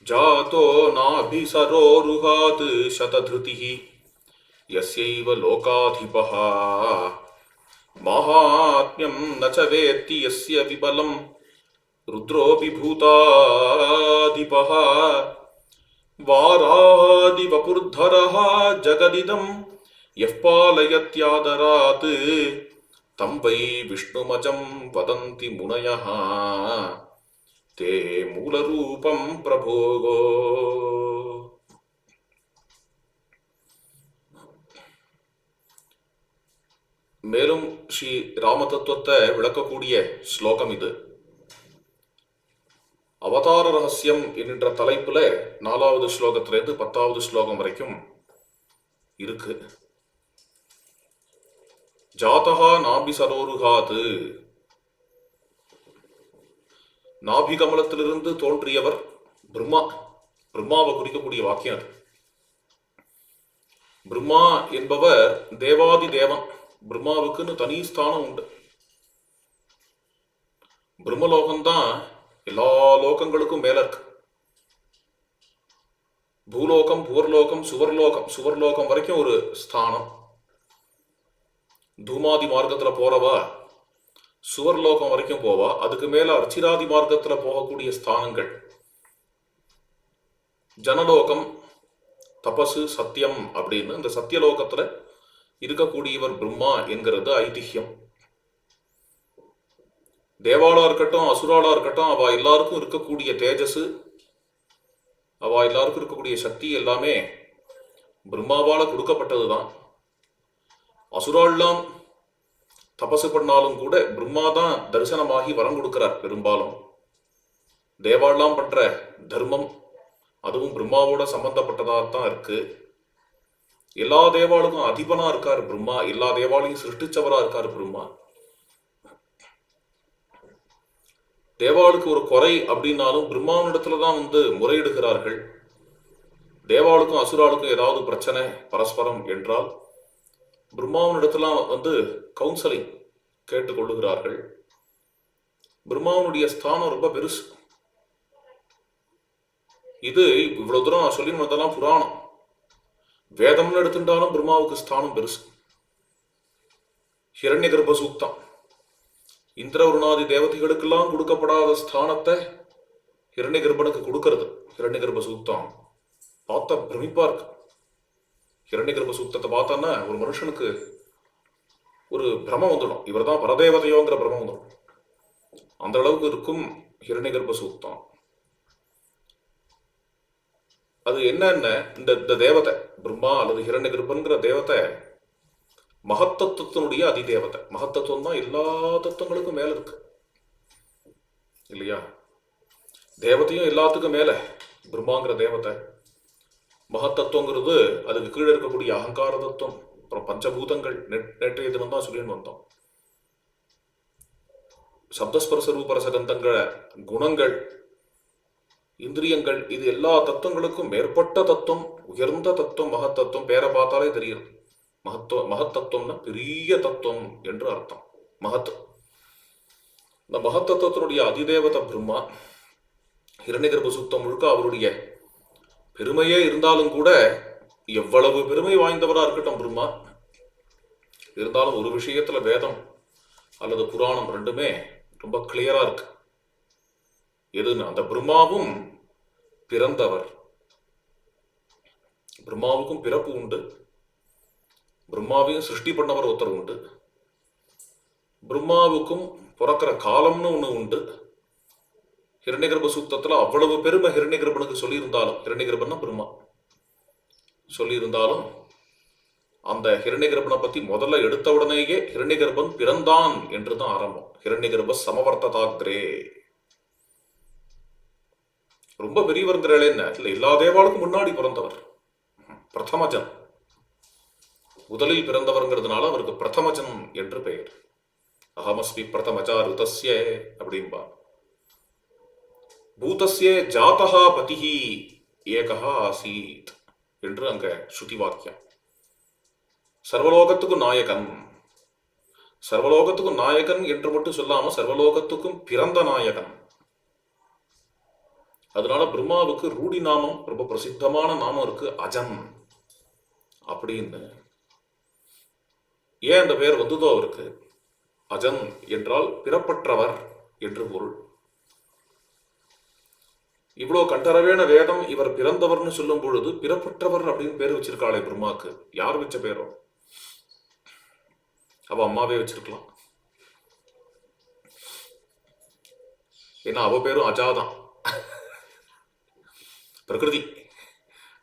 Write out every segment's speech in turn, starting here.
जातो नाभिसरोरुहात् शतधृतिः यस्यैव लोकाधिपः माहात्म्यं न च वेत्ति यस्य विबलं रुद्रोऽपि भूताधिपः वारादिवपुर्धरः जगदिदं यः पालयत्यादरात् तं वै विष्णुमजं वदन्ति मुनयः ते मूलरूपं प्रभोगो. மேலும் ஸ்ரீ ராம தத்துவத்தை விளக்கக்கூடிய ஸ்லோகம் இது. அவதார ரகசியம் என்கின்ற தலைப்புல 4வது ஸ்லோகத்திலிருந்து 10வது ஸ்லோகம் வரைக்கும் இருக்கு. ஜாதகா நாபி சரோருகாது, நாபி கமலத்திலிருந்து தோன்றியவர் பிரம்மா. பிரம்மாவை குறிக்கக்கூடிய வாக்கியம் அது. பிரம்மா என்பவர் தேவாதி தேவன். பிரம்மாவுக்குன்னு தனி ஸ்தானம் உண்டு. பிரம்மலோகம்தான் எல்லா லோகங்களுக்கும் மேல இருக்கு. பூலோகம், பூர்லோகம், சுவர்லோகம், சுவர்லோகம் வரைக்கும் ஒரு ஸ்தானம். தூமாதி மார்க்கத்துல போறவா சுவர்லோகம் வரைக்கும் போவா. அதுக்கு மேல அர்ச்சிராதி மார்க்கத்துல போகக்கூடிய ஸ்தானங்கள் ஜனலோகம், தபசு, சத்தியம் அப்படின்னு இந்த சத்தியலோகத்துல இருக்கக்கூடியவர் பிரம்மா என்கிறது ஐதிஹ்யம். தேவாளா இருக்கட்டும், அசுராளா இருக்கட்டும், அவ எல்லாருக்கும் இருக்கக்கூடிய தேஜஸ், அவ எல்லாருக்கும் இருக்கக்கூடிய சக்தி எல்லாமே பிரம்மாவால கொடுக்கப்பட்டதுதான். அசுராள்லாம் தபசு பண்ணாலும் கூட பிரம்மா தான் தரிசனமாகி வரம் கொடுக்கிறார் பெரும்பாலும். தேவாள்லாம் பண்ற தர்மம் அதுவும் பிரம்மாவோட சம்பந்தப்பட்டதாகத்தான் இருக்கு. எல்லா தேவாளுக்கும் அதிபனா இருக்கார் பிரம்மா. எல்லா தேவாளையும் சிருஷ்டிச்சவரா இருக்கார் பிரம்மா. தேவாளுக்கு ஒரு குறை அப்படின்னாலும் பிரம்மாவினிடத்துலதான் முறையிடுகிறார்கள். தேவாளுக்கும் அசுராளுக்கும் ஏதாவது பிரச்சனை பரஸ்பரம் என்றால் பிரம்மாவினிடத்துல கவுன்சிலிங் கேட்டுக்கொள்ளுகிறார்கள். பிரம்மாவனுடைய ஸ்தானம் ரொம்ப பெருசு. இது இவ்வளவு தூரம் நான் சொல்லி வந்தெல்லாம் புராணம். வேதம்னு எடுத்துட்டாலும் பிரம்மாவுக்கு ஸ்தானம் பெருசு. ஹிரண்ய கர்ப்ப சூக்தம் இந்திரவருணாதி தேவதைகளுக்கெல்லாம் கொடுக்கப்படாத ஸ்தானத்தை ஹிரண்ய கர்ப்பனுக்கு கொடுக்கறது ஹிரண்ய கர்ப்ப சூக்தம். பார்த்தா பிரமிப்பா இருக்கு. ஹிரண்ய கர்ப்ப சூக்தத்தை பார்த்தான்னா ஒரு மனுஷனுக்கு ஒரு பிரமம் வந்துடும். இவர் தான் பரதேவதையோங்கிற பிரமம் வந்துடும். அந்த அளவுக்கு இருக்கும் ஹிரண்ய கர்ப்ப சூக்தம். அது என்னென்ன, இந்த தேவதை பிரம்மா அல்லது ஹிரண்ய கர்ப்பன்கிற தேவதை மகத்தத்துவத்தினுடைய அதிதேவதை. மகத்தத்துவம் தான் எல்லா தத்துவங்களுக்கும் மேல இருக்கு இல்லையா? தேவதையும் எல்லாத்துக்கும் மேல பிரம்மாங்கிற தேவதை. மகத்தத்துவங்கிறது அதுக்கு கீழே இருக்கக்கூடிய அகங்கார தத்துவம். அப்புறம் பஞ்சபூதங்கள் நேற்றைய தினம் தான் சொல்லின்னு வந்தோம். சப்தஸ்பர்ச ரூபரசகந்தங்கள குணங்கள், இந்திரியங்கள், இது எல்லா தத்துவங்களுக்கும் மேற்பட்ட தத்துவம், உயர்ந்த தத்துவம் மகத்தத்துவம். பேரை பார்த்தாலே தெரியும். மகத்தத்துவம்னா பெரிய தத்துவம் என்று அர்த்தம். இந்த மகத்தத்துவத்தினுடைய அதிதேவத பிரம்மா. ஹிரண்ய கர்ப்ப சூக்தம் முழுக்க அவருடைய பெருமையே இருந்தாலும் கூட, எவ்வளவு பெருமை வாய்ந்தவரா இருக்கட்டும் பிரம்மா, இருந்தாலும் ஒரு விஷயத்துல வேதம் அல்லது புராணம் ரெண்டுமே ரொம்ப கிளியரா இருக்கு. எதுன்னு, அந்த பிரம்மாவும் பிறந்தவர். பிரம்மாவுக்கும் பிறப்பு உண்டு. பிரம்மாவையும் சிருஷ்டி பண்ணவர் ஒருத்தர் உண்டு. பிரம்மாவுக்கும் பிறக்கிற காலம்னு ஒண்ணு உண்டு. ஹிரண்ய கர்ப்ப சூக்தத்துல அவ்வளவு பெருமை ஹிரண்ய கர்ப்பனுக்கு சொல்லியிருந்தாலும், ஹிரண்ய கர்ப்பன்னா பிரம்மா சொல்லியிருந்தாலும், அந்த ஹிரண்ய கர்ப்பனை பத்தி முதல்ல எடுத்த உடனேயே ஹிரண்ய கர்ப்பன் பிறந்தான் என்றுதான் ஆரம்பம். ஹிரண்ய கர்ப்ப சமவர்த்ததாக்ரே, ரொம்ப பெரியவர்ங்கிறாளே என்ன, இல்ல எல்லா தேவாளுக்கும் முன்னாடி பிறந்தவர், பிரதமஜன், முதலில் பிறந்தவர்ங்கிறதுனால அவருக்கு பிரதமஜன் என்று பெயர். அகமஸ்மி பிரதமஜா ருதஸ்ய அப்படின்பா. பூதஸ்ய ஜாதகா பதிஹி ஏகஹா ஆசீத் என்று அங்க ஸ்ருதி வாக்கியம். சர்வலோகத்துக்கும் நாயகன், சர்வலோகத்துக்கும் நாயகன் என்று மட்டும் சொல்லாம சர்வலோகத்துக்கும் பிறந்த நாயகன். அதனால பிரம்மாவுக்கு ரூடி நாமம், ரொம்ப பிரசித்தமான நாமம் இருக்கு, அஜன் அப்படின்னு. ஏன் அந்த பெயர் வந்ததோ அவருக்கு? அஜன் என்றால் பிறப்பற்றவர் என்று பொருள். இவ்வளவு கண்டறவேன வேதம் இவர் பிறந்தவர்னு சொல்லும் பொழுது பிறப்பற்றவர் அப்படின்னு பேர் வச்சிருக்காளே பிரம்மாக்கு. யார் வச்ச பேரோ? அவ அம்மாவே வச்சிருக்கலாம். ஏன்னா அவ பேரும் அஜாதான், பிரகிருதி.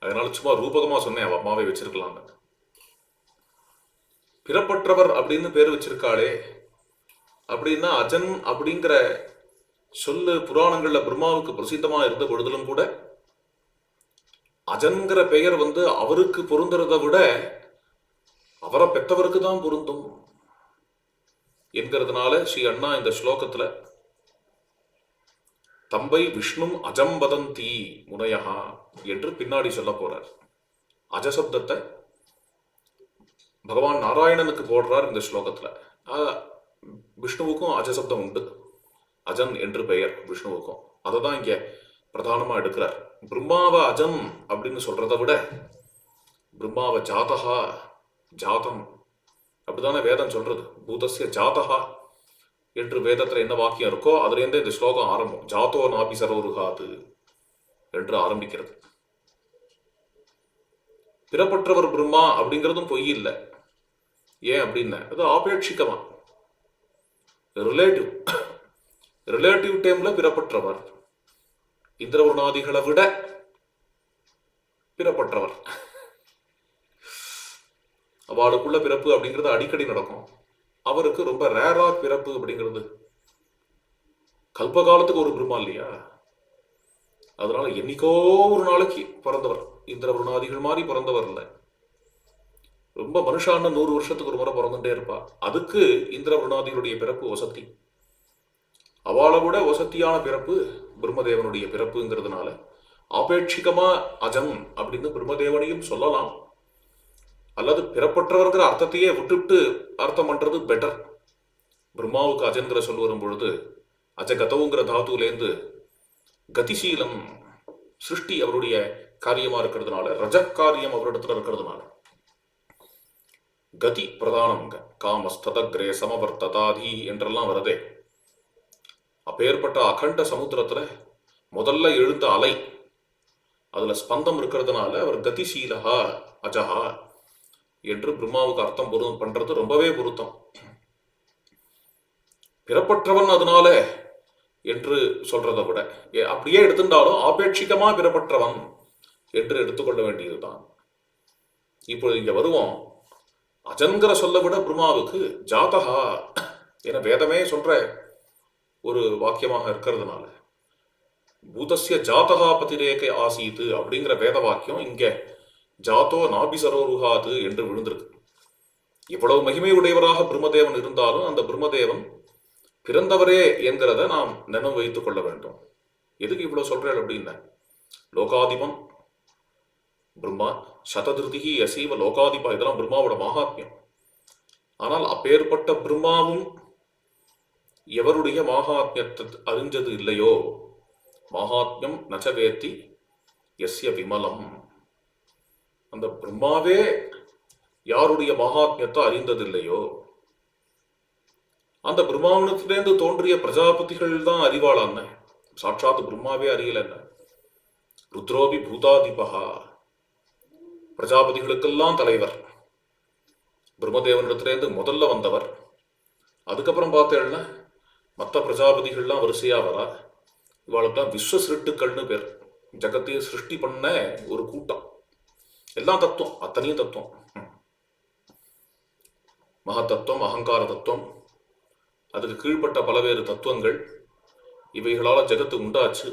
அதனால சும்மா ரூபகமா சொன்னேன், அவ அம்மாவே வச்சிருக்கலாம். பிறப்பற்றவர் அப்படின்னு பேர் வச்சிருக்காளே அப்படின்னா, அஜன் அப்படிங்கிற சொல்லு புராணங்கள்ல பிரம்மாவுக்கு பிரசித்தமா இருந்த பொழுதிலும் கூட அஜன்கிற பெயர் அவருக்கு பொருந்துறதை விட அவரை பெற்றவருக்கு தான் பொருந்தும் என்கிறதுனால ஸ்ரீ அண்ணா இந்த ஸ்லோகத்துல தம்பை விஷ்ணும் அஜம் வதந்தி முனையஹா என்று பின்னாடி சொல்ல போறார். அஜசப்தத்தை பகவான் நாராயணனுக்கு போடுறார் இந்த ஸ்லோகத்துல. விஷ்ணுவுக்கும் அஜசப்தம் உண்டு, அஜன் என்று பெயர் விஷ்ணுவுக்கும். அதை தான் இங்க பிரதானமா எடுக்கிறார். பிரம்மாவை அஜன் அப்படின்னு சொல்றதை விட பிரம்மாவை ஜாதகா, ஜாதம் அப்படிதானே வேதம் சொல்றது. பூதஸ்ய ஜாதகா என்று வேதத்துல என்ன வாக்கியம் இருக்கோ அதுல இருந்து இந்த ஸ்லோகம் ஆரம்பம். ஜாதோ நாபி சரோருகாது என்று ஆரம்பிக்கிறது. பிறப்பற்றவர் பிரம்மா அப்படிங்கிறதும் பொய் இல்லை. ஏன் அப்படின்னா அது ஆபேட்சிகமா, ரிலேட்டிவ். ரிலேட்டிவ் டைம்ல பிறப்பற்றவர், இந்திரவருணாதிகளை விட பிறப்பற்றவர். அவளுக்குள்ள பிறப்பு அப்படிங்கிறது அடிக்கடி நடக்கும். அவருக்கு ரொம்ப ரேரா பிறப்பு அப்படிங்கிறது. கல்பகாலத்துக்கு ஒரு பிரம்மா இல்லையா? அதனால என்னைக்கோ ஒரு நாளைக்கு பிறந்தவர். இந்திரவருணாதிகள் மாதிரி பிறந்தவர் இல்லை. ரொம்ப மனுஷான 100 வருஷத்துக்கு ஒரு முறை பிறந்துட்டே இருப்பா. அதுக்கு இந்திரவருணாதிகளுடைய பிறப்பு வசதி. அவளை விட வசதியான பிறப்பு பிரம்மதேவனுடைய பிறப்புங்கிறதுனால ஆபேட்சிகமா அஜம் அப்படின்னு பிரம்மதேவனையும் சொல்லலாம். அல்லது பிறப்பற்றவர்கிற அர்த்தத்தையே விட்டுவிட்டு அர்த்தம் பண்றது பெட்டர். பிரம்மாவுக்கு அஜன்கிற சொல் வரும் பொழுது அஜகதவுங்கிற தாத்துலேருந்து கதிசீலம், சிருஷ்டி அவருடைய காரியமா இருக்கிறதுனால, ரஜக்காரியம் அவரிடத்துல இருக்கிறதுனால கதி பிரதானம்ங்க. காமஸ்ததக்ரே சமவர்த்ததாதி என்றெல்லாம் வருதே. அப்பேற்பட்ட அகண்ட சமுத்திரத்துல முதல்ல எழுந்த அலை, அதுல ஸ்பந்தம் இருக்கிறதுனால அவர் கதிசீலஹா அஜஹா என்று பிரம்மாவுக்கு அர்த்தம் பண்றது ரொம்பவே பொருத்தம். பிறப்பற்றவன் அதனால என்று சொல்றதை விட அப்படியே எடுத்துட்டாலும் ஆபேட்சிகமா பிறப்பற்றவன் என்று எடுத்துக்கொள்ள வேண்டியதுதான். இப்பொழுது இங்க வருவோம். அஜன்கிற சொல்ல விட பிரம்மாவுக்கு ஜாதகா என வேதமே சொல்ற ஒரு வாக்கியமாக இருக்கிறதுனால பூதஸ்ய ஜாதகா பதிரேகை ஆசீத்து அப்படிங்கிற வேத வாக்கியம் இங்க ஜாதோ நாபிசரோருகாது என்று விழுந்திருக்கு. இவ்வளவு மகிமை உடையவராக பிரம்மதேவன் இருந்தாலும் அந்த பிரம்மதேவன் பிறந்தவரே என்கிறத நாம் நினைவு வைத்துக் கொள்ள வேண்டும். எதுக்கு இவ்வளவு சொல்றேன் அப்படின்னா, லோகாதிபம் பிரம்மா, சததிருதிகி யசீவ லோகாதிபா, இதெல்லாம் பிரம்மாவோட மகாத்மியம். ஆனால் அப்பேற்பட்ட பிரம்மாவும் எவருடைய மகாத்மியத்தை அறிஞ்சது இல்லையோ, மகாத்மியம் நச்சவேத்தி யஸ்ய விமலம், அந்த பிரம்மாவே யாருடைய மகாத்மியத்தை அறிந்ததில்லையோ, அந்த பிரம்மாவனத்திலேருந்து தோன்றிய பிரஜாபதிகள் தான் அறிவாளான்னு. சாட்சாத் பிரம்மாவே அறியலன்னு. ருத்ரோபி பூதாதிபகா, பிரஜாபதிகளுக்கெல்லாம் தலைவர். பிரம்மதேவனிடத்திலேருந்து முதல்ல வந்தவர். அதுக்கப்புறம் பார்த்தேன்னா மற்ற பிரஜாபதிகள்லாம் வரிசையா வரா. இவாளுக்கெல்லாம் விஸ்வ சிருட்டுக்கள்னு பேர். ஜகத்தையே சிருஷ்டி பண்ண ஒரு கூட்டம். எல்லாம் தத்துவம், அத்தனையும் தத்துவம். மகத்தத்துவம், அகங்கார தத்துவம், அதுக்கு கீழ்பட்ட பலவேறு தத்துவங்கள், இவைகளால ஜெகத்து உண்டாச்சு.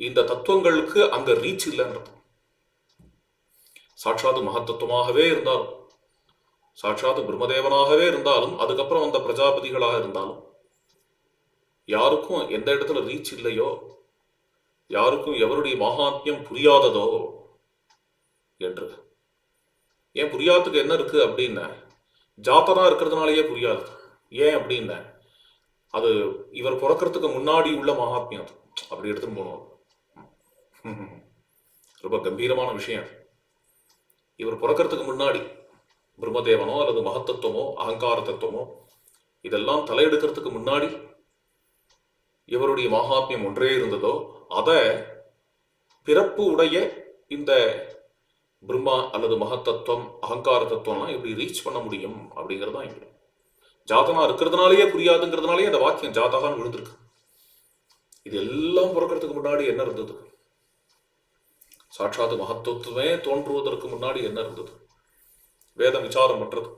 இந்த தத்துவங்களுக்கு அங்க ரீச் இல்லைன்றது. சாட்சாத் மகத்தத்துவமாகவே இருந்தாலும், சாட்சாத் பிரம்மதேவனாகவே இருந்தாலும், அதுக்கப்புறம் வந்த பிரஜாபதிகளாக இருந்தாலும், யாருக்கும் எந்த இடத்துல ரீச் இல்லையோ, யாருக்கும் எவருடைய மகாத்மியம் புரியாததோ என்று. ஏன் புரியாததுக்கு என்ன இருக்கு அப்படின்னா, ஜாத்தனா இருக்கிறதுனாலயே புரியாது. ஏன் அப்படின்னா, அது இவர் பிறக்கிறதுக்கு முன்னாடி உள்ள மகாத்மியம். அப்படி எடுத்துன்னு போனோம். ரொம்ப கம்பீரமான விஷயம். இவர் பிறக்கிறதுக்கு முன்னாடி பிரம்மதேவனோ அல்லது மகத்தத்துவமோ அகங்கார தத்துவமோ இதெல்லாம் தலையெடுக்கிறதுக்கு முன்னாடி இவருடைய மகாத்மியம் ஒன்றே இருந்ததோ அதை பிறப்பு உடைய இந்த பிரம்மா அல்லது மகத்தத்துவம் அகங்கார தத்துவம்லாம் எப்படி ரீச் பண்ண முடியும் அப்படிங்கிறது தான் இங்க ஜாதகா இருக்கிறதுனாலேயே புரியாதுங்கிறதுனாலேயே அந்த வாக்கியம் ஜாதகான்னு விழுந்திருக்கு. இது எல்லாம் பிறக்கிறதுக்கு முன்னாடி என்ன இருந்தது? சாட்சாத் மகத்துவமே தோன்றுவதற்கு முன்னாடி என்ன இருந்தது? வேதம் விசாரம் பண்றது.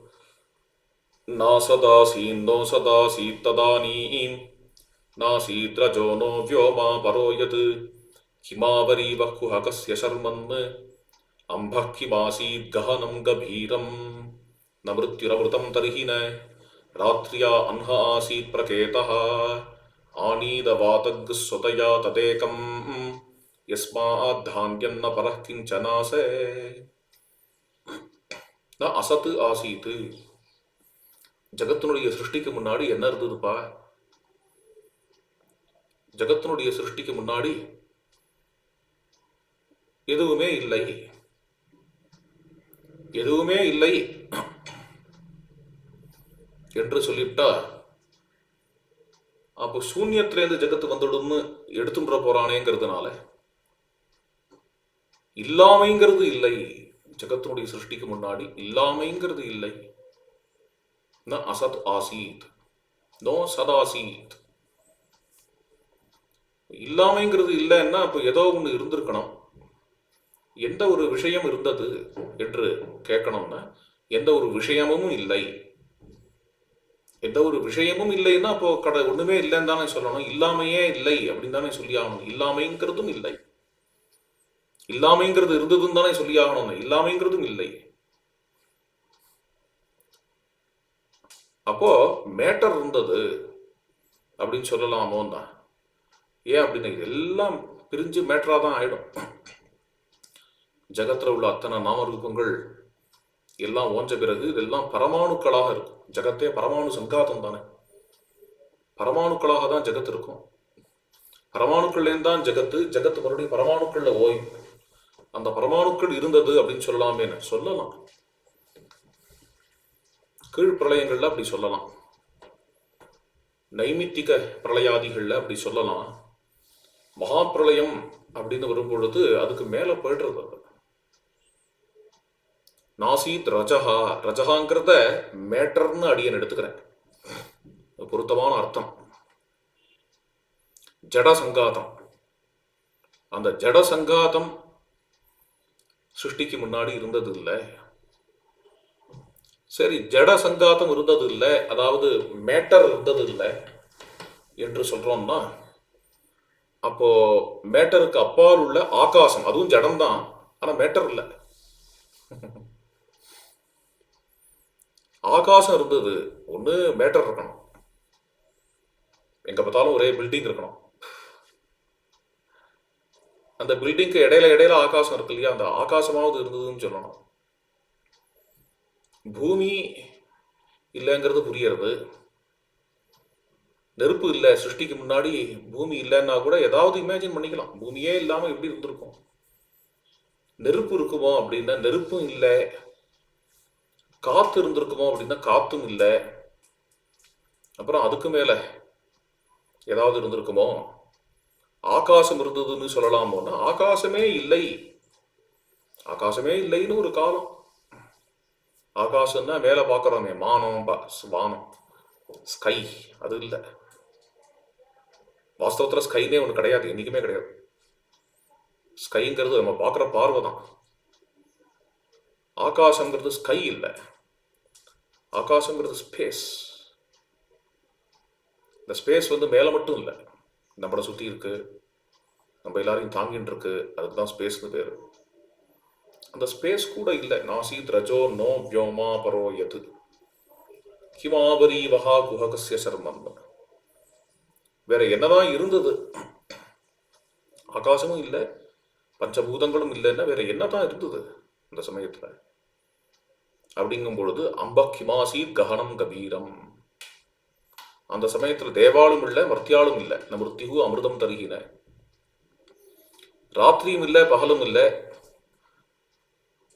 நாசதாசீந்தோ சதாசி ததானீம் நாசீத்ரஜோ நோ வியோமா பரோயத் கிமாவரி வக்குஹகஸ்ய சர்மன் அம்பः கிமாசீத் கஹனம் கபீரம் ந மிருத்யுரமிருதம் தர்ஹி ந ராத்ரியா அன்ஹ ஆசீத் பிரகேதः ஆனீதவாதக் ஸ்வதயா ததேகம் யஸ்மாத்தான்யன்ன பரஹ் கிஞ்சனாசே ந அசத்து ஆசீத். ஜகத்தினுடைய சிருஷ்டிக்கு முன்னாடி என்ன இருந்ததுப்பா? ஜகத்தினுடைய சிருஷ்டிக்கு முன்னாடி எதுவுமே இல்லை, எதுவுமே இல்லை என்று சொல்லிவிட்டா அப்போ சூன்யத்திலேருந்து ஜகத்து வந்துடும்னு எடுத்துன்ற போறானேங்கிறதுனால இல்லாமைங்கிறது இல்லை. ஜகத்தினுடைய சிருஷ்டிக்கு முன்னாடி இல்லாமைங்கிறது இல்லை. ந அசத் ஆசீத் நோ சதாசீத். இல்லாமைங்கிறது இல்லைன்னா அப்போ ஏதோ ஒன்று இருந்திருக்கணும். எந்த ஒரு விஷயம் இருந்தது என்று கேட்கணும்னா எந்த ஒரு விஷயமும் இல்லை. எந்த ஒரு விஷயமும் இல்லைன்னா அப்போ ஒண்ணுமே இல்லைன்னு தானே சொல்லணும். இல்லாமையே இல்லை அப்படின்னு தானே சொல்லி ஆகணும். இல்லாமைங்கிறதும் இல்லை, இல்லாமைங்கிறது இருந்ததுன்னு தானே சொல்லி ஆகணும். இல்லாமைங்கிறதும் இல்லை. அப்போ மேட்டர் இருந்தது அப்படின்னு சொல்லலாமோ தான். ஏன் அப்படின்னா இதெல்லாம் பிரிஞ்சு மேட்டரா தான் ஆயிடும். ஜகத்துல உள்ள அத்தனை நாமரூபங்கள் எல்லாம் ஓஞ்ச பிறகு இதெல்லாம் பரமாணுக்களாக இருக்கும். ஜகத்தே பரமாணு சங்காதம் தானே. பரமாணுக்களாக தான் ஜகத் இருக்கும். பரமாணுக்கள்லேருந்து தான் ஜகத்து. ஜகத்து மறுபடியும் பரமாணுக்கள்ல ஓயும். அந்த பரமாணுக்கள் இருந்தது அப்படின்னு சொல்லலாமே சொல்லலாம். கீழ் பிரளயங்கள்ல அப்படி சொல்லலாம். நைமித்திக பிரளயாதிகள்ல அப்படி சொல்லலாம். மகா பிரளயம் அப்படின்னு வரும்பொழுது அதுக்கு மேல போயிடுறது. நாசீத் ரஜஹா. ரஜஹாங்கிறத மேட்டர்னு அடியன் எடுத்துக்கிறேன். பொருத்தமான அர்த்தம். ஜட சங்காதம். அந்த ஜட சங்காதம் சிருஷ்டிக்கு முன்னாடி இருந்தது இல்லை. சரி, ஜட சங்காதம் இருந்தது இல்லை, அதாவது மேட்டர் இருந்தது இல்லை என்று சொல்றோம்னா அப்போ மேட்டருக்கு அப்பால் உள்ள ஆகாசம் அதுவும் ஜடம்தான், ஆனா மேட்டர் இல்லை. ஆகாசம் இருந்தது. ஒண்ணு மேட்டர் இருக்கணும். எங்க பார்த்தாலும் ஒரே பில்டிங் இருக்கணும். அந்த பில்டிங்க்கு இடையில இடையில ஆகாசம் இருக்கு இல்லையா, அந்த ஆகாசமாவது இருந்ததுன்னு சொல்லணும். பூமி இல்லைங்கிறது புரியறது. நெருப்பு இல்லை சிருஷ்டிக்கு முன்னாடி, பூமி இல்லைன்னா கூட ஏதாவது இமேஜின் பண்ணிக்கலாம். பூமியே இல்லாம எப்படி இருந்திருக்கும். நெருப்பு இருக்குமோ அப்படின்னா நெருப்பும் இல்லை. காத்து இருந்திருக்குமோ அப்படின்னா காத்தும் இல்லை. அப்புறம் அதுக்கு மேல ஏதாவது இருந்திருக்குமோ. ஆகாசம் இருந்ததுன்னு சொல்லலாமோன்னா ஆகாசமே இல்லை. ஆகாசமே இல்லைன்னு ஒரு காலம். ஆகாசம்னா மேல பாக்குறோமே, மானம், வானம், ஸ்கை, அது இல்லை. வாஸ்தவத்துல ஸ்கைனே ஒண்ணு கிடையாது, என்னைக்குமே கிடையாது. ஸ்கைங்கிறது நம்ம பார்க்குற பார்வை தான். ஆகாசங்கிறது ஸ்கை இல்லை. ஆகாசங்கிறது ஸ்பேஸ். இந்த ஸ்பேஸ் மேல மட்டும் இல்லை, நம்மளை சுத்தி இருக்கு, நம்ம எல்லாரையும் தாங்கிட்டு இருக்கு. அதுக்குதான் ஸ்பேஸ்னு பேரு. அந்த ஸ்பேஸ் கூட இல்லை. நாசீத் ரஜோ நோ வியோமா பரோயத் கிமாவரி வஹா குஹகஸ்ய சர்மம். வேற என்னதான் இருந்தது? ஆகாசமும் இல்லை, பஞ்சபூதங்களும் இல்லைன்னா வேற என்னதான் இருந்தது அந்த சமயத்துல? அப்படிங்கும் பொழுது அம்பக்கிமாசீத் கஹனம் கபீரம். அந்த சமயத்துல தேவாலும் இல்லை, மர்த்தியாலும் இல்லை. ந மிருத்யு அமிர்தம் தருகின. ராத்திரியும் இல்லை பகலும் இல்லை,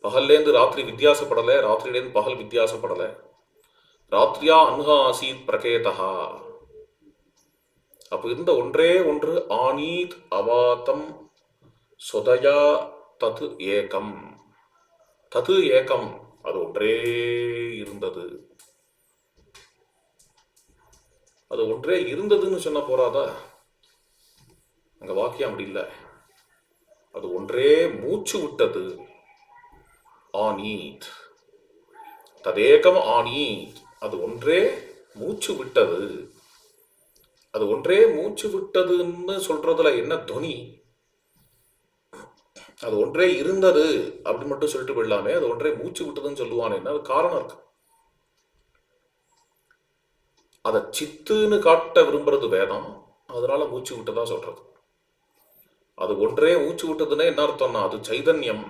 பகல்லேருந்து ராத்திரி வித்தியாசப்படலை, ராத்திரியிலேருந்து பகல் வித்தியாசப்படலை. ராத்திரியா அன்ஹா ஆசீத் பிரகேதா. அப்போ இருந்த ஒன்றே ஒன்று ஆனீத் அவாத்தம் சொதயா தது ஏகம். தது ஏகம், அது ஒன்றே இருந்தது. அது ஒன்றே இருந்ததுன்னு சொன்ன போறாதா? அங்க வாக்கியம் அப்படி இல்லை. அது ஒன்றே மூச்சு விட்டது. ஆனீத் ததேகம் ஆனீத், அது ஒன்றே மூச்சு விட்டது. அது ஒன்றே மூச்சு விட்டதுன்னு சொல்றதுல என்ன துவனி? அது ஒன்றே இருந்தது அப்படின்னு மட்டும் சொல்லிட்டு போயிடலாமே. அது ஒன்றே மூச்சு விட்டதுன்னு சொல்லுவானேன்னா அது காரணம் இருக்கு. அதை சித்துன்னு காட்ட விரும்புறது வேதம், அதனால மூச்சு விட்டதா சொல்றது. அது ஒன்றே மூச்சு விட்டதுன்னா என்ன அர்த்தம்னா அது சைதன்யம்.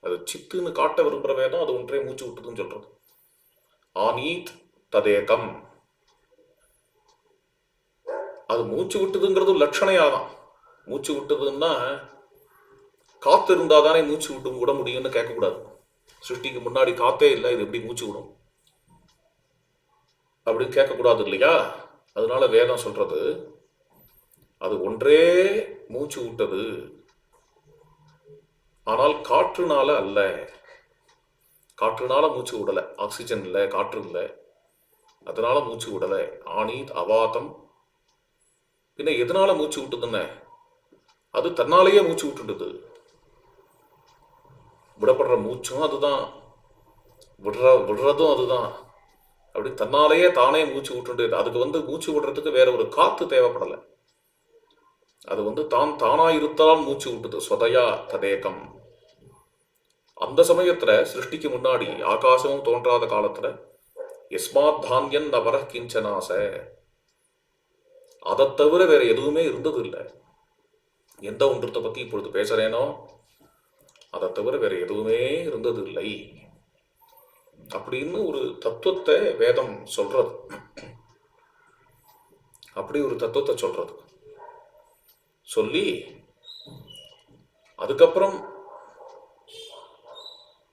அது சித்துன்னு காட்ட விரும்புற வேதம் அது ஒன்றே மூச்சு விட்டதுன்னு சொல்றது. ஆனீத் ததேகம், அது மூச்சு விட்டதுங்கிறது லட்சணையாதான். மூச்சு விட்டதுன்னா காத்து இருந்தாதானே மூச்சு விட்டு விட முடியும்னு கேட்கக்கூடாது. சிருஷ்டிக்கு முன்னாடி காத்தே இல்லை, இது எப்படி மூச்சு விடும் அப்படின்னு கேட்கக்கூடாது இல்லையா? அதனால வேதம் சொல்றது அது ஒன்றே மூச்சு விட்டது, ஆனால் காற்றுனால அல்ல. காற்றுனால மூச்சு விடலை, ஆக்சிஜன் இல்லை, காற்று இல்லை, அதனால மூச்சு விடலை. ஆனீத் அவாதம், பின்ன எதனால மூச்சு விட்டுதுன்னு? அது தன்னாலேயே மூச்சு விட்டுடுது. விடப்படுற மூச்சும் அதுதான், விடுறதும் அதுதான். அப்படி தன்னாலேயே தானே மூச்சு விட்டுட்டு, அதுக்கு மூச்சு விடுறதுக்கு வேற ஒரு காத்து தேவைப்படலை. அது தானா இருத்தால் மூச்சு விட்டுது. ஸ்வதயா ததேகம். அந்த சமயத்துல சிருஷ்டிக்கு முன்னாடி ஆகாசமும் தோன்றாத காலத்துல எஸ்மாத் தான்யன் நவர கிஞ்சனாச, அதை தவிர வேற எதுவுமே இருந்தது இல்லை. எந்த ஒன்றத்தை பத்தி இப்பொழுது பேசுறேனோ அதை தவிர வேற எதுவுமே இருந்தது இல்லை அப்படின்னு ஒரு தத்துவத்தை வேதம் சொல்றது. அப்படி ஒரு தத்துவத்தை சொல்றது சொல்லி அதுக்கப்புறம்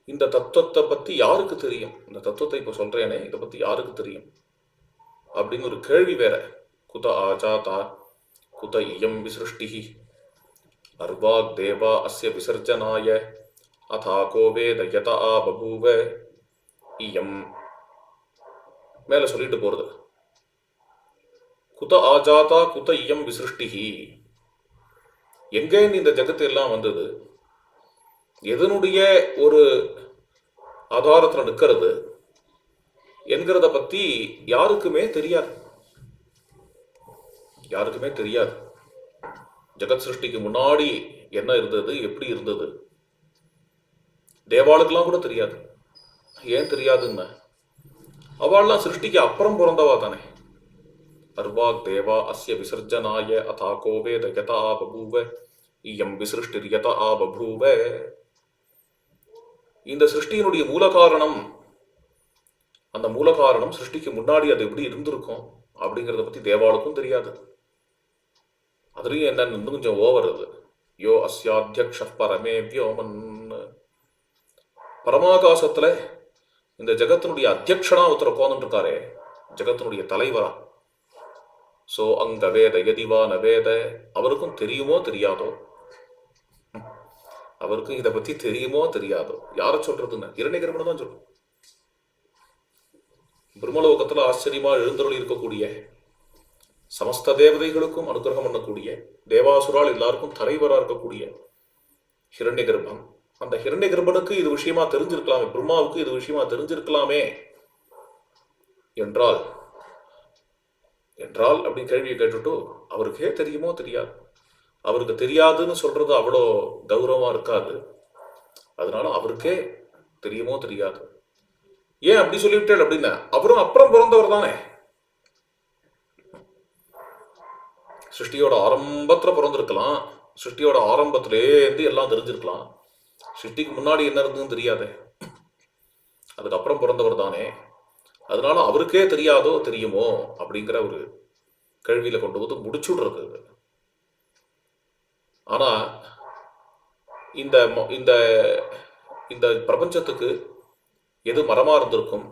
இந்த தத்துவத்தை பத்தி யாருக்கு தெரியும், இந்த தத்துவத்தை இப்ப சொல்றேனே இதை பத்தி யாருக்கு தெரியும் அப்படின்னு ஒரு கேள்வி வேற. குத ஆஜாதா குத இயம் விசிருஷ்டிஹி அர்வாக் தேவா அஸ்ய விசர்ஜனாய அதா கோவேத யதா பபூவ இயம். மேல சொல்லிட்டு போறது, குத ஆஜாதா குத இயம் விசிருஷ்டிஹி, எங்கேன்னு இந்த ஜகத்து எல்லாம் வந்தது, எதனுடைய ஒரு ஆதாரத்தில் நிற்கிறது என்கிறத பத்தி யாருக்குமே தெரியாது. யாருக்குமே தெரியாது. ஜெகத் சிருஷ்டிக்கு முன்னாடி என்ன இருந்தது, எப்படி இருந்தது, தேவாளுக்கெல்லாம் கூட தெரியாது. ஏன் தெரியாதுன்னு, அவள்லாம் சிருஷ்டிக்கு அப்புறம் பிறந்தவா தானே. அர்வாக் தேவா அஸ்ய விசர்ஜனாய அதா கோவேத யதா பபூவ இயம் விசிருஷ்டிர் யதா பபூவ. இந்த சிருஷ்டியினுடைய மூல காரணம், அந்த மூல காரணம் சிருஷ்டிக்கு முன்னாடி அது எப்படி இருந்திருக்கும் அப்படிங்கிறத பத்தி தேவாளுக்கும் தெரியாது. அதுலயும் என்னன்னு இன்னும் கொஞ்சம் ஓவர். அது யோ அஸ்யாத்யக்ஷ பரமே வியோமன், பரமாகாசத்துல இந்த ஜெகத்தினுடைய அத்தியக்ஷனா ஒருத்தர் உட்கார்ந்துட்டு இருக்காரே, ஜெகத்தினுடைய தலைவரா. சோ அங்க வேத எதிவா நவேத, அவருக்கும் தெரியுமோ தெரியாதோ, அவருக்கும் இதை பத்தி தெரியுமோ தெரியாதோ. யார சொல்றதுன்னு இரணிகர்மனை தான் சொல்றோம். பிரம்மலோகத்துல ஆச்சரியமா எழுந்தருளி இருக்கக்கூடிய சமஸ்த தேவதைகளுக்கும் அனுகிரகம் பண்ணக்கூடிய தேவாசுரால் எல்லாருக்கும் தலைவரா இருக்கக்கூடிய ஹிரண்ய கர்ப்பன். அந்த ஹிரண்ய கர்ப்பனுக்கு இது விஷயமா தெரிஞ்சிருக்கலாமே, பிரம்மாவுக்கு இது விஷயமா தெரிஞ்சிருக்கலாமே என்றால் என்றால் அப்படின்னு கேள்வியை கேட்டுட்டு அவருக்கே தெரியுமோ தெரியாது. அவருக்கு தெரியாதுன்னு சொல்றது அவ்வளோ கௌரவமா இருக்காது. அதனால அவருக்கே தெரியுமோ தெரியாது. ஏன் அப்படி சொல்லிவிட்டேன் அப்படின்னா, அவரும் அப்புறம் பிறந்தவர் தானே. சிருஷ்டியோட ஆரம்பத்துல பிறந்திருக்கலாம், சிருஷ்டியோட ஆரம்பத்திலேருந்து எல்லாம் தெரிஞ்சிருக்கலாம். சிருஷ்டிக்கு முன்னாடி என்ன இருந்ததுன்னு தெரியாதே, அதுக்கப்புறம் பிறந்தவர் தானே. அதனால அவருக்கே தெரியாதோ தெரியுமோ அப்படிங்கிற ஒரு கேள்வியில கொண்டு வந்து முடிச்சுடுறது. ஆனா இந்த இந்த இந்த பிரபஞ்சத்துக்கு எது மரமா இருந்திருக்கும்,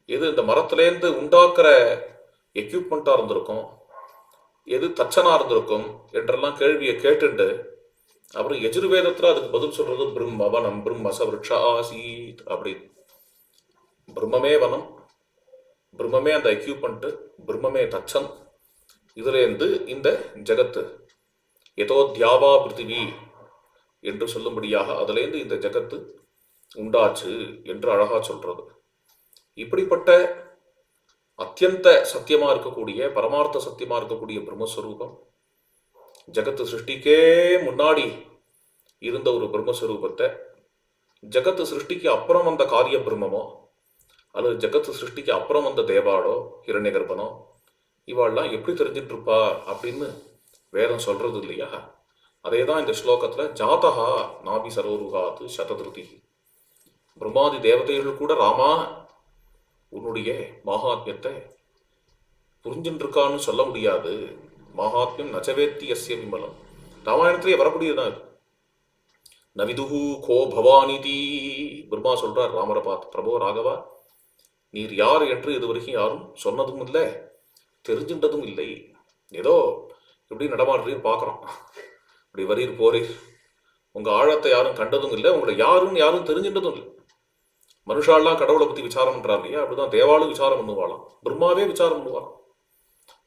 எது இந்த மரத்திலேருந்து உண்டாக்குற எக்யூப்மெண்ட்டா இருந்திருக்கும், எது தச்சனா இருந்திருக்கும் என்றெல்லாம் கேள்வியை கேட்டுண்டு அப்புறம் எஜுர்வேதத்துல அதுக்கு பதில் சொல்றது பிரம்ம வனம் பிரம்ம சவிருட்ச ஆசீத் அப்படி. பிரம்மமே வனம், பிரம்மமே அந்த எக்யூப்மெண்ட், பிரம்மமே தச்சன். இதுலேருந்து இந்த ஜகத்து எதோ தியாவா பிருத்திவி என்று சொல்லும்படியாக அதுலேருந்து இந்த ஜகத்து உண்டாச்சு என்று அழகா சொல்றது. இப்படிப்பட்ட அத்தியந்த சத்தியமா இருக்கக்கூடிய பரமார்த்த சத்தியமா இருக்கக்கூடிய பிரம்மஸ்வரூபம், ஜகத்து சிருஷ்டிக்கே முன்னாடி இருந்த ஒரு பிரம்மஸ்வரூபத்தை ஜகத்து சிருஷ்டிக்கு அப்புறம் வந்த காரிய பிரம்மமோ அல்லது ஜகத்து சிருஷ்டிக்கு அப்புறம் வந்த தேவாளோ ஹிரண்ய கர்ப்பனோ இவாள்லாம் எப்படி தெரிஞ்சிட்டு இருப்பா அப்படின்னு வேதம் சொல்றது இல்லையா? அதே தான் இந்த ஸ்லோகத்துல ஜாதகா நாபி சரோருகாத்து சததிருதி. பிரம்மாதி தேவதைகள் கூட ராமா உன்னுடைய மகாத்மியத்தை புரிஞ்சுட்டு இருக்கான்னு சொல்ல முடியாது. மகாத்மியம் நச்சவேத்தி அஸ்ய விமலம். ராமாயணத்திலே வரக்கூடியதுதான் இது. நவிதுகு கோ பவானிதி பிரம்மா சொல்றார் ராமரை பார்த்து, பிரபோ ராகவா நீர் யார் என்று இதுவரைக்கும் யாரும் சொன்னதும் இல்லை தெரிஞ்சின்றதும் இல்லை. ஏதோ எப்படி நடமாடுறீர் பார்க்குறோம், இப்படி வரீர் போறீர், உங்க ஆழத்தை யாரும் கண்டதும் இல்லை, உங்களை யாரும் தெரிஞ்சின்றதும் இல்லை. மனுஷாலாம் கடவுளை பத்தி விசாரம் பண்றாரு இல்லையா? அப்படிதான் தேவாலும் விசாரம் பண்ணுவாளாம், பிரம்மாவே விசாரம் பண்ணுவாராம்.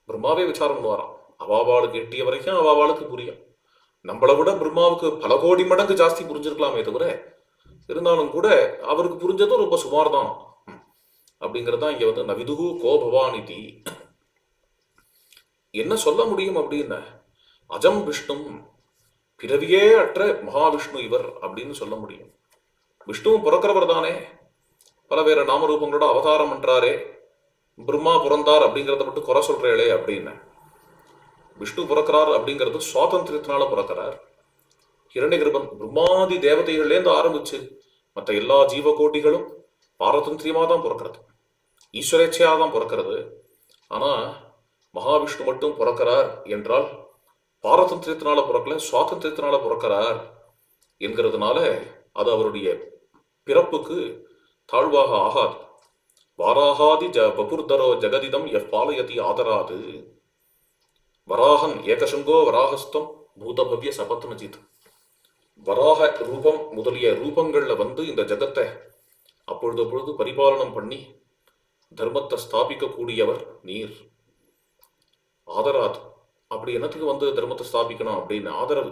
பிரம்மாவே விசாரம் பண்ணுவாராம். அவாவாளுக்கு எட்டிய வரைக்கும் அவாவாளுக்கு புரியும். நம்மளை விட பிரம்மாவுக்கு பல கோடி மடங்கு ஜாஸ்தி புரிஞ்சிருக்கலாமே தவிர இருந்தாலும் கூட அவருக்கு புரிஞ்சதும் ரொம்ப சுமார் தான் அப்படிங்கிறதான் இங்க வந்து நவிதுகு கோ பவானிதி. என்ன சொல்ல முடியும் அப்படின்னு, அஜம் விஷ்ணு பிறவியே அற்ற மகாவிஷ்ணு இவர் அப்படின்னு சொல்ல முடியும். விஷ்ணுவும் பிறக்கிறவர் தானே, பல வேற நாமரூபங்களோட அவதாரம் பண்றாரே, பிரம்மா பிறந்தார் அப்படிங்கிறத மட்டும் குறை சொல்றேளே அப்படின்னு. விஷ்ணு பிறக்கிறார் அப்படிங்கிறது சுவாதந்திரத்தினால பிறக்கிறார். ஹிரண்யகர்ப்பன் பிரம்மாதி தேவதைகள்லேருந்து ஆரம்பிச்சு மற்ற எல்லா ஜீவகோட்டிகளும் பாரதந்திரியமாக தான் பிறக்கிறது, ஈஸ்வரேச்சையாக தான் பிறக்கிறது. ஆனா மகாவிஷ்ணு மட்டும் பிறக்கிறார் என்றால் பாரதந்திரியத்தினால பிறக்கல, சுவாதந்திரத்தினால பிறக்கிறார் என்கிறதுனால அது அவருடைய பிறப்புக்கு தாழ்வாக ஆகாது. வாராகாதி வபுர்தரோ ஜெகதிதம் எப்பாலயதி ஆதராது. வராகன் ஏகசங்கோ வராகஸ்தம் பூதபவ்ய சபத்னஜித். வராக ரூபம் முதலிய ரூபங்கள்ல வந்து இந்த ஜகத்தை அப்பொழுது பரிபாலனம் பண்ணி தர்மத்தை ஸ்தாபிக்கக்கூடியவர் நீர். ஆதராது அப்படி என்னத்துக்கு வந்து தர்மத்தை ஸ்தாபிக்கணும் அப்படின்னு ஆதரவு,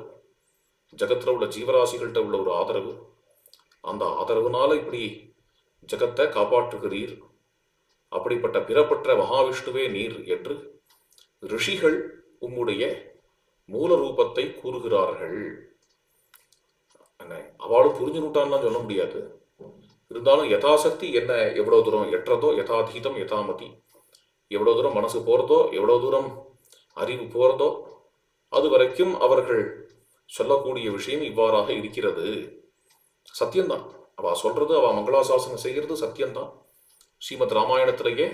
ஜகத்துல உள்ள ஜீவராசிகள்கிட்ட உள்ள ஒரு ஆதரவு, அந்த ஆதரவுனால இப்படி ஜகத்தை காப்பாற்றுகிறீர். அப்படிப்பட்ட பிறப்பற்ற மகாவிஷ்ணுவே நீர் என்று ரிஷிகள் உம்முடைய மூல ரூபத்தை கூறுகிறார்கள். அவளும் புரிஞ்சுனுட்டான்லாம் சொல்ல முடியாது, இருந்தாலும் யதாசக்தி என்ன எவ்வளவு தூரம் எட்டுறதோ, யதாதீதம் யதாமதி, எவ்வளவு தூரம் மனசு போறதோ, எவ்வளவு தூரம் அறிவு போறதோ அது வரைக்கும் அவர்கள் சொல்லக்கூடிய விஷயம் இவ்வாறாக இருக்கிறது. சத்தியம்தான் அவ சொல்றது, அவ மங்களாசாசனம் செய்கிறது சத்தியம்தான். ஸ்ரீமத் ராமாயணத்திலேயே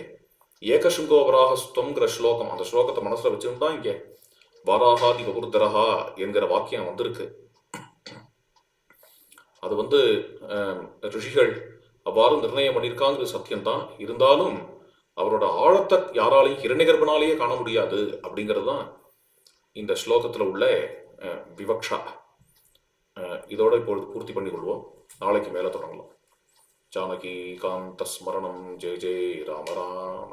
ஏகசுங்கோ வராகஸ்துவங்கிற ஸ்லோகம், அந்த ஸ்லோகத்தை மனசுல வச்சுருந்தா இங்க வாராகாதி வபுர்தரஹா என்கிற வாக்கியம் வந்திருக்கு. அது வந்து ரிஷிகள் அவ்வாறு நிர்ணயம் பண்ணியிருக்காங்கிறது சத்தியம்தான். இருந்தாலும் அவரோட ஆழத்தை யாராலையும் ஹிரண்யகர்ப்பனாலேயே காண முடியாது அப்படிங்கிறது தான் இந்த ஸ்லோகத்தில் உள்ள விவக்ஷா. இதோட இப்பொழுது பூர்த்தி பண்ணி கொள்வோம், நாளைக்கு மேலே தொடங்கலாம். ஜானகி காந்த ஸ்மரணம். ஜெய ஜெய ராம ராம.